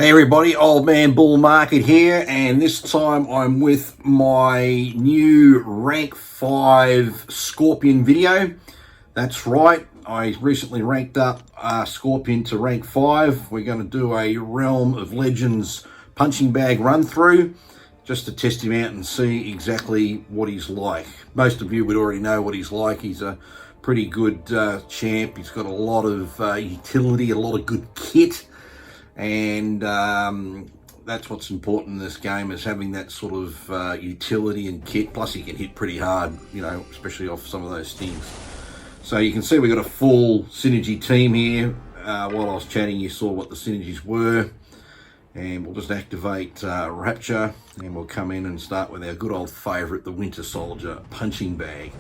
Hey everybody, Old Man Bull Market here, and this time I'm with my new rank 5 Scorpion video. That's right, I recently ranked up Scorpion to rank 5. We're going to do a Realm of Legends punching bag run through just to test him out and see exactly what he's like. Most of you would already know what he's like. He's a pretty good champ. He's got a lot of utility, a lot of good kit. And that's what's important in this game, is having that sort of utility and kit. Plus he can hit pretty hard, you know, especially off some of those stings. So you can see we've got a full synergy team here. While I was chatting, you saw what the synergies were. And we'll just activate Rapture, and we'll come in and start with our good old favourite, the Winter Soldier punching bag.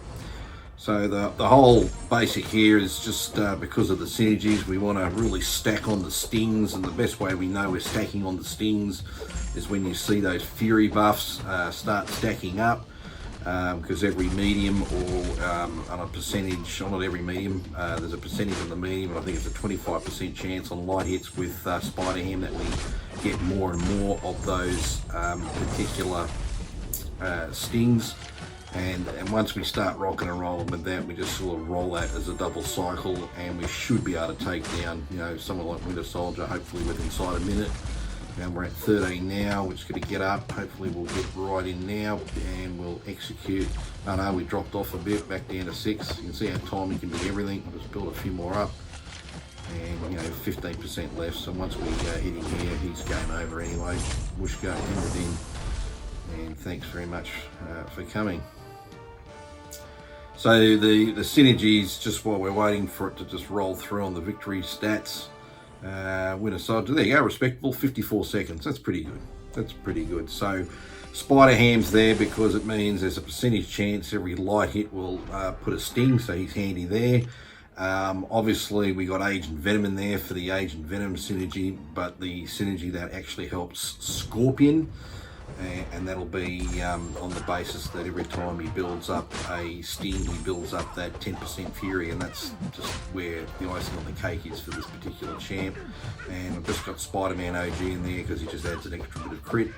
So the whole basic here is just because of the synergies, we want to really stack on the stings, and the best way we know we're stacking on the stings is when you see those fury buffs start stacking up, because every medium or on a percentage, not every medium, there's a percentage on the medium, and I think it's a 25% chance on light hits with Spider Ham that we get more and more of those particular stings. And once we start rocking and rolling with that, we just sort of roll that as a double cycle, and we should be able to take down, you know, someone like Winter Soldier, hopefully within inside a minute. And we're at 13 now, we're just going to get up. Hopefully we'll get right in now, and we'll execute. Oh no, we dropped off a bit, back down to 6. You can see how time we can do everything. I'll just build a few more up. And, you know, 15% left, so once we hit him here, he's game over anyway. Whooshka, ended in. And thanks very much for coming. So the synergies, just while we're waiting for it to just roll through on the victory stats, Winter Soldier, there you go, respectable, 54 seconds, that's pretty good, that's pretty good. So Spider Ham's there because it means there's a percentage chance every light hit will put a sting, so he's handy there. Obviously we got Agent Venom in there for the Agent Venom synergy, but the synergy that actually helps Scorpion, and that'll be on the basis that every time he builds up a sting, he builds up that 10% fury, and that's just where the icing on the cake is for this particular champ. And I've just got Spider-Man OG in there because he just adds an extra bit of crit.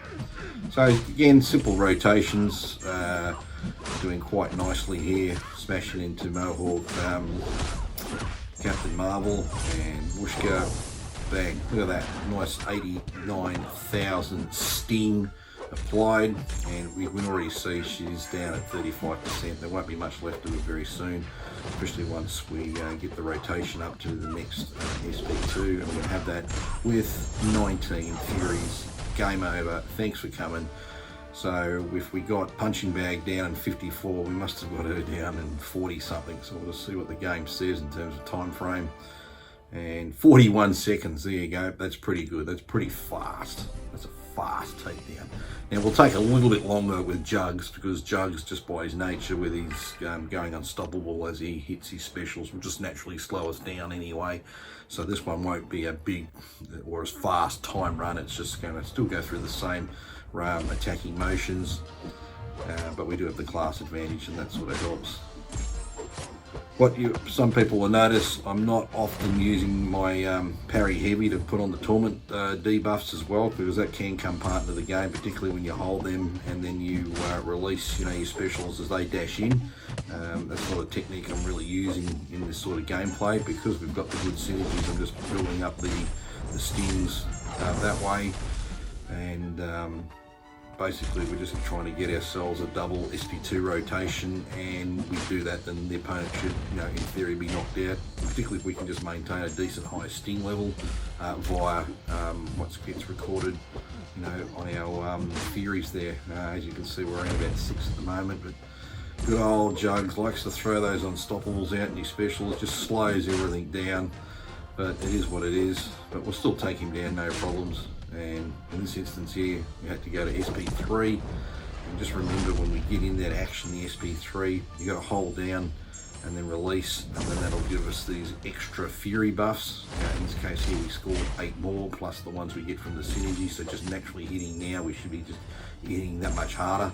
So again, simple rotations, doing quite nicely here, smashing into Mohawk, Captain Marvel, and Whooshka, bang, look at that, nice 89,000 sting applied, and we can already see she's down at 35%. There won't be much left of her very soon, especially once we get the rotation up to the next SP2, and we'll have that with 19 Furies. Game over, thanks for coming. So if we got punching bag down in 54, we must have got her down in 40 something, so we'll just see what the game says in terms of time frame. And 41 seconds, there you go, that's pretty good, that's pretty fast, that's a fast takedown. Now we'll take a little bit longer with Jugs, because Jugs, just by his nature, with his going unstoppable as he hits his specials, will just naturally slow us down anyway. So this one won't be a big or as fast time run, it's just going to still go through the same attacking motions, but we do have the class advantage, and that sort of helps. Some people will notice, I'm not often using my parry heavy to put on the torment debuffs as well, because that can come part of the game, particularly when you hold them and then you release, you know, your specials as they dash in. That's not a technique I'm really using in this sort of gameplay, because we've got the good synergies. I'm just building up the stings that way, and basically we're just trying to get ourselves a double SP2 rotation, and we do that, then the opponent should, you know, in theory be knocked out, particularly if we can just maintain a decent high sting level via what gets recorded, you know, on our Furies there. As you can see, we're around about 6 at the moment, but good old Jugs likes to throw those unstoppables out in his specials, just slows everything down, but it is what it is. But we'll still take him down, no problems. And in this instance here, you have to go to SP3, and just remember, when we get in that action, the SP3, you got to hold down and then release, and then that'll give us these extra fury buffs. In this case here, we scored 8 more plus the ones we get from the synergy, so just naturally hitting now, we should be just hitting that much harder.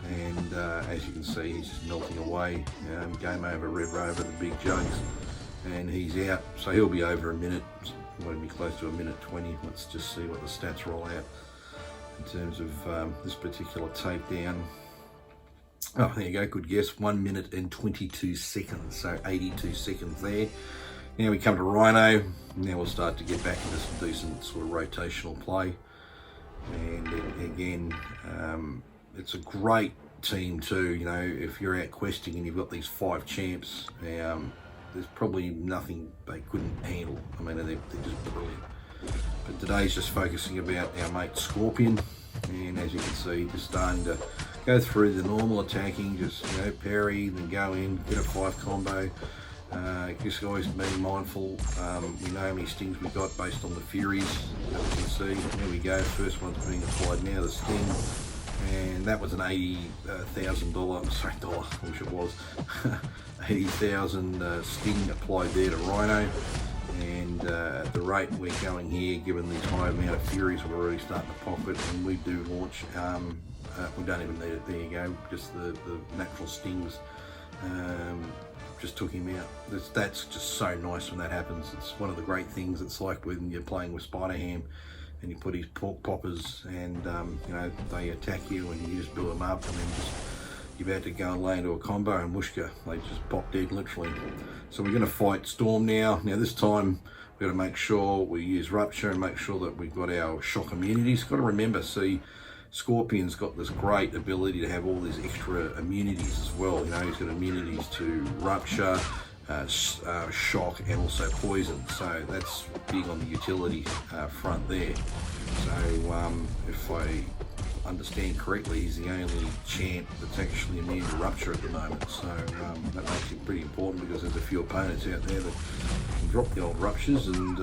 And as you can see, he's just melting away. Game over, Red Rover, the big Jugs, and he's out, so he'll be over a minute. might be close to a minute 20. Let's just see what the stats roll out in terms of this particular takedown. Oh, there you go, good guess. 1 minute and 22 seconds, so 82 seconds there. Now we come to Rhino. Now we'll start to get back into some decent sort of rotational play. And again, it's a great team too. You know, if you're out questing and you've got these 5 champs, there's probably nothing they couldn't handle. I mean, they're just brilliant. But today's just focusing about our mate Scorpion, and as you can see, just starting to go through the normal attacking, just, you know, parry, then go in, get a 5 combo. Just always being mindful. We know how many stings we got based on the Furies. As you can see, there we go. First one's being applied now, the sting, and that was an $80,000. Sorry, dollar. I wish it was 80,000 sting applied there to Rhino. And at the rate we're going here, given the high amount of Furies we're already starting to pocket, and we do launch. We don't even need it. There you go. Just the natural stings. Just took him out. That's just so nice when that happens. It's one of the great things. It's like when you're playing with Spider-Ham and you put his pork poppers and you know, they attack you and you just build them up, and then just you're about to go and lay into a combo and whooshka, they just pop dead literally. So we're going to fight Storm now. Now this time we've got to make sure we use Rupture and make sure that we've got our shock immunities. Got to remember, see, Scorpion's got this great ability to have all these extra immunities as well. You know, he's got immunities to Rupture, shock, and also poison. So that's big on the utility front there. So if I understand correctly, he's the only champ that's actually immune to Rupture at the moment. So that makes it pretty important, because there's a few opponents out there that can drop the old Ruptures and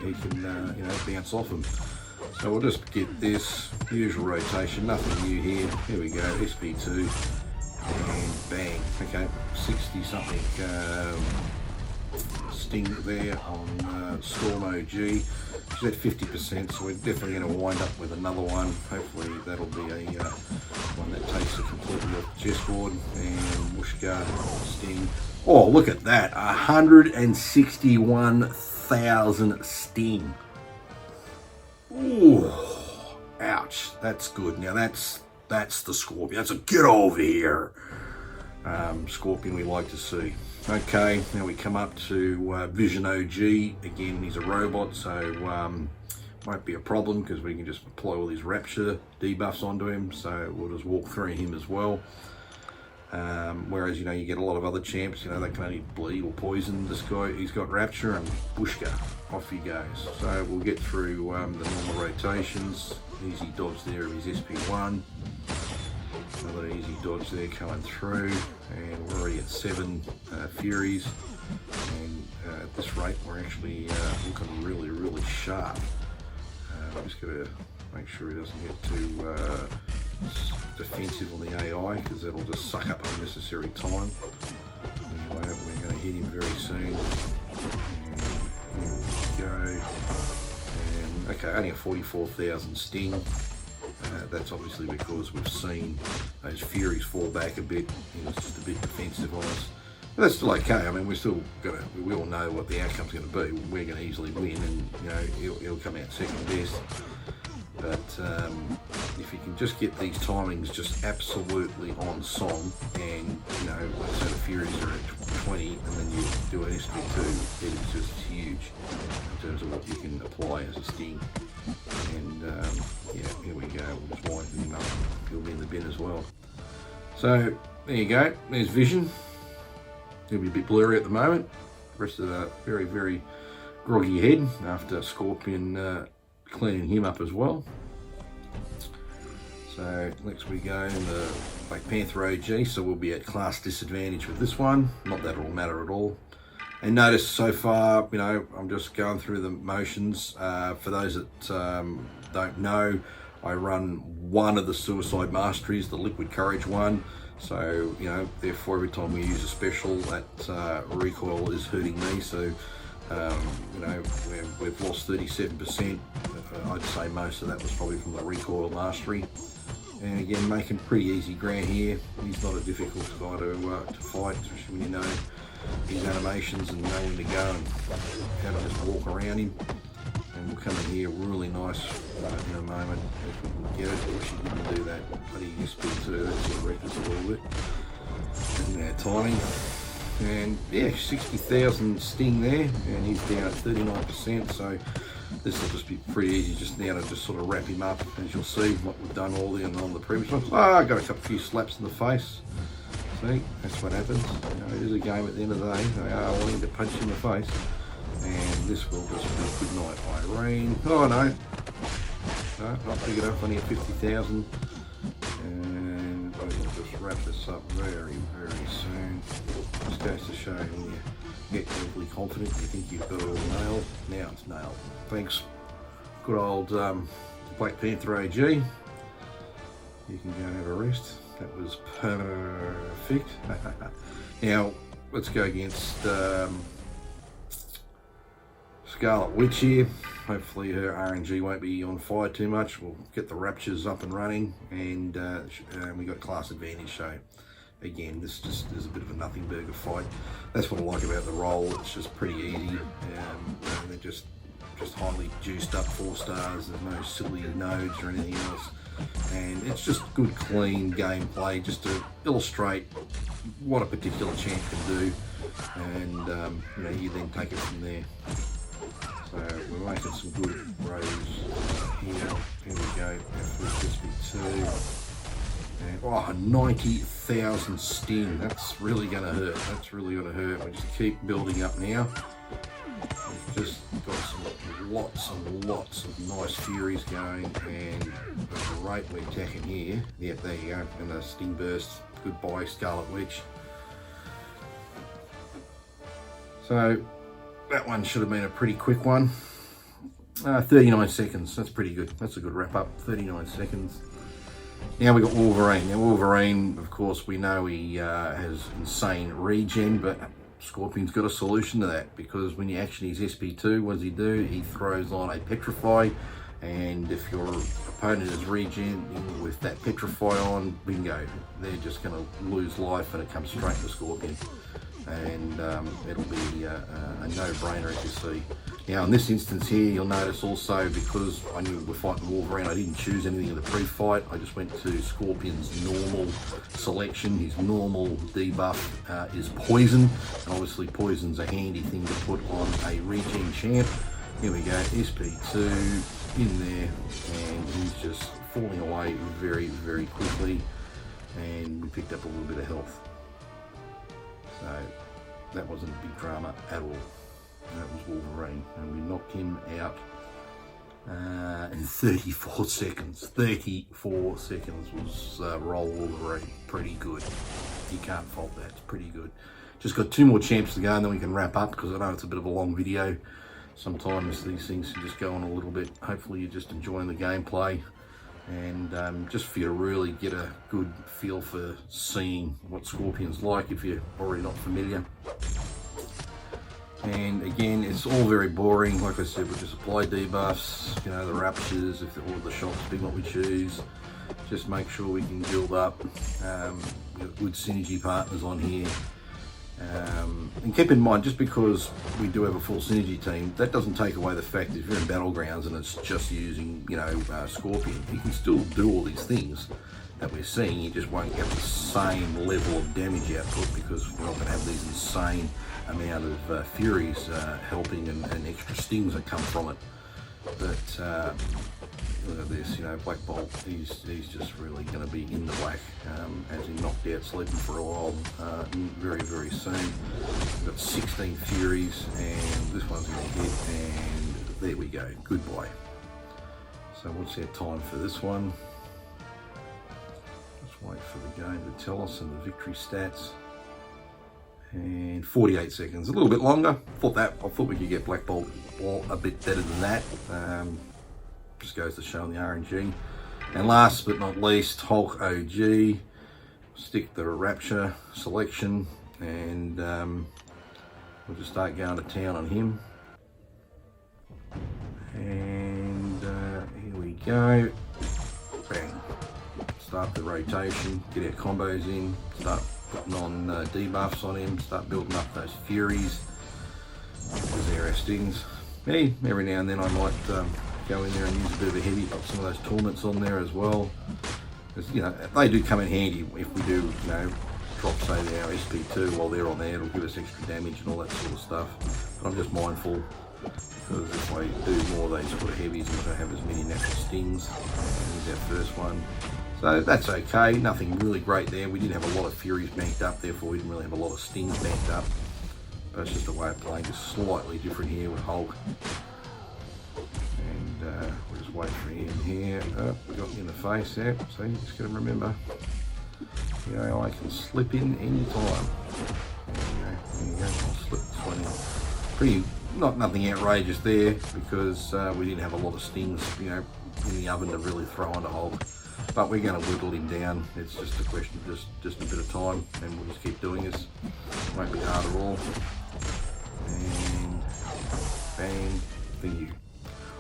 he can you know, bounce off them. So we'll just get this usual rotation, nothing new here. Here we go, SP2, and bang. Okay, 60 something sting there on Storm OG. She's at 50%, so we're definitely going to wind up with another one. Hopefully that'll be a one that takes it completely off the chessboard. And Whooshka, sting. Oh, look at that, 161,000 sting. Ooh, ouch, that's good. Now that's the Scorpion. That's a get over here Scorpion we like to see. Okay, now we come up to Vision OG. Again, he's a robot, so won't be a problem, because we can just apply all these Rapture debuffs onto him, so we'll just walk through him as well. Whereas, you know, you get a lot of other champs, you know, they can only bleed or poison. This guy, he's got Rapture and Whooshka, off he goes. So we'll get through the normal rotations. Easy dodge there of his SP1. Another easy dodge there coming through, and we're already at 7 Furies, and at this rate we're actually looking really, really sharp. I'm just going to make sure he doesn't get too defensive on the AI, because that'll just suck up unnecessary time. Anyway, we're going to hit him very soon. And here we go. And okay, only a 44,000 sting. That's obviously because we've seen those Furies fall back a bit. You know, it's just a bit defensive on us. But that's still okay. I mean, we all know what the outcome's going to be. We're going to easily win, and you know, he'll come out second best. But if you can just get these timings just absolutely on song, and you know, like I said, the Furies are at 20, and then you do an SP2, it is just huge in terms of what you can apply as a sting. And yeah, here we go. We'll just wind him up. He'll be in the bin as well. So there you go. There's Vision. He'll be a bit blurry at the moment. The rest of the very, very groggy head after Scorpion cleaning him up as well. So next we go in the Black Panther OG, so we'll be at class disadvantage with this one. Not that it'll matter at all. And notice so far, you know, I'm just going through the motions. For those that don't know, I run one of the Suicide Masteries, the Liquid Courage one. So, you know, therefore every time we use a special, that recoil is hurting me. So, you know, we've lost 37%. I'd say most of that was probably from the recoil mastery. And again, making pretty easy ground here. He's not a difficult guy to fight, especially when you know his animations and know when to go and how to just walk around him. And we'll come in here really nice in a moment if we can get it. Wish he didn't do that bloody SP2, that sort of wrecked us a little bit. And our timing. And yeah, 60,000 sting there, and he's down at 39%, so this will just be pretty easy just now to just sort of wrap him up, as you'll see what we've done all on the previous ones. I got a few slaps in the face. See, that's what happens. You know, it is a game at the end of the day. They are wanting to punch you in the face. And this will just be good night, Irene. Oh no, not big enough, only at 50,000. And I will just wrap this up very, very soon. Just goes to show when you get overly confident, you think you've got it all nailed. Now it's nailed. Thanks, good old Black Panther AG. You can go and have a rest. That was perfect. Now, let's go against Scarlet Witch here. Hopefully her RNG won't be on fire too much. We'll get the Raptures up and running, and we got class advantage, so again, this just is a bit of a nothing burger fight. That's what I like about the ROL. It's just pretty easy. They're just highly juiced up 4 stars. There's no silly nodes or anything else. And it's just good, clean gameplay just to illustrate what a particular champ can do. And you know, you then take it from there. So we're making some good rows here. Here we go. SP2. And, oh, 90,000 sting. That's really going to hurt. That's really going to hurt. We just keep building up now. We've just got some lots and lots of nice furies going, and at the rate we're attacking here, yep, there you go, and a sting burst. Goodbye, Scarlet Witch. So that one should have been a pretty quick one. 39 seconds, that's pretty good. That's a good wrap up, 39 seconds. Now we got Wolverine. Now Wolverine, of course, we know he has insane regen, but Scorpion's got a solution to that, because when you action his SP2, what does he do? He throws on a Petrify, and if your opponent is regen with that Petrify on, bingo, they're just going to lose life, and it comes straight to Scorpion. And it'll be a no-brainer, as you see. Now in this instance here, you'll notice also, because I knew we're fighting Wolverine, I didn't choose anything in the pre-fight. I just went to Scorpion's normal selection. His normal debuff is poison, and obviously poison's a handy thing to put on a regen champ. Here we go, SP2 in there, and he's just falling away very, very quickly, and we picked up a little bit of health. So that wasn't a big drama at all. That was Wolverine, and we knocked him out in 34 seconds. 34 seconds was ROL Wolverine. Pretty good. You can't fault that. It's pretty good. Just got 2 more champs to go, and then we can wrap up, because I know it's a bit of a long video. Sometimes these things can just go on a little bit. Hopefully you're just enjoying the gameplay, and just for you to really get a good feel for seeing what Scorpion's like if you're already not familiar. And again, it's all very boring. Like I said, we just apply debuffs, you know, the Raptures, if all the shots be what we choose. Just make sure we can build up. We've got good synergy partners on here. And keep in mind, just because we do have a full synergy team, that doesn't take away the fact that if you're in Battlegrounds and it's just using, you know, Scorpion, you can still do all these things that we're seeing. You just won't get the same level of damage output, because we're not going to have these insane amount of furies helping, and extra stings that come from it. But look at this, you know, Black Bolt, he's just really going to be in the black, as he knocked out sleeping for a while, very, very soon. We've got 16 furies, and this one's going to hit, and there we go, goodbye. So what's our time for this one? Let's wait for the game to tell us, and the victory stats. And 48 seconds, a little bit longer. I thought we could get Black Bolt a bit better than that. Just goes to show the RNG. And last but not least, Hulk OG. Stick the Rapture selection, and we'll just start going to town on him. And here we go. Bang. start the rotation, get our combos in, start putting on debuffs on him, start building up those furies. Because they're our stings. Me, every now and then I might go in there and use a bit of a heavy, put some of those torments on there as well. Because, you know, they do come in handy if we do, you know, drop, say, our SP2 while they're on there. It'll give us extra damage and all that sort of stuff. But I'm just mindful, because if I do more of these sort of heavies, we don't have as many natural stings. Here's our first one. So that's okay, nothing really great there. We didn't have a lot of furies banked up, therefore we didn't really have a lot of stings banked up. But it's just a way of playing, just slightly different here with Hulk. And we'll just wait for him here. Oh, we got him in the face there. So you just got to remember, you know, I can slip in any time. There you go. I'll slip this one in. Pretty, nothing outrageous there, because we didn't have a lot of stings, you know, in the oven to really throw onto Hulk. But we're going to whittle him down. It's just a question of just a bit of time, and we'll just keep doing this. Won't be hard at all. And bang, thank you.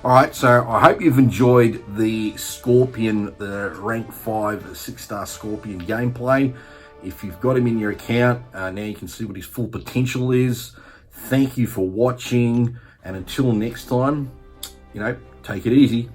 Alright, so I hope you've enjoyed the Scorpion, the rank 5 6-star Scorpion gameplay. If you've got him in your account, now you can see what his full potential is. Thank you for watching, and until next time, you know, take it easy.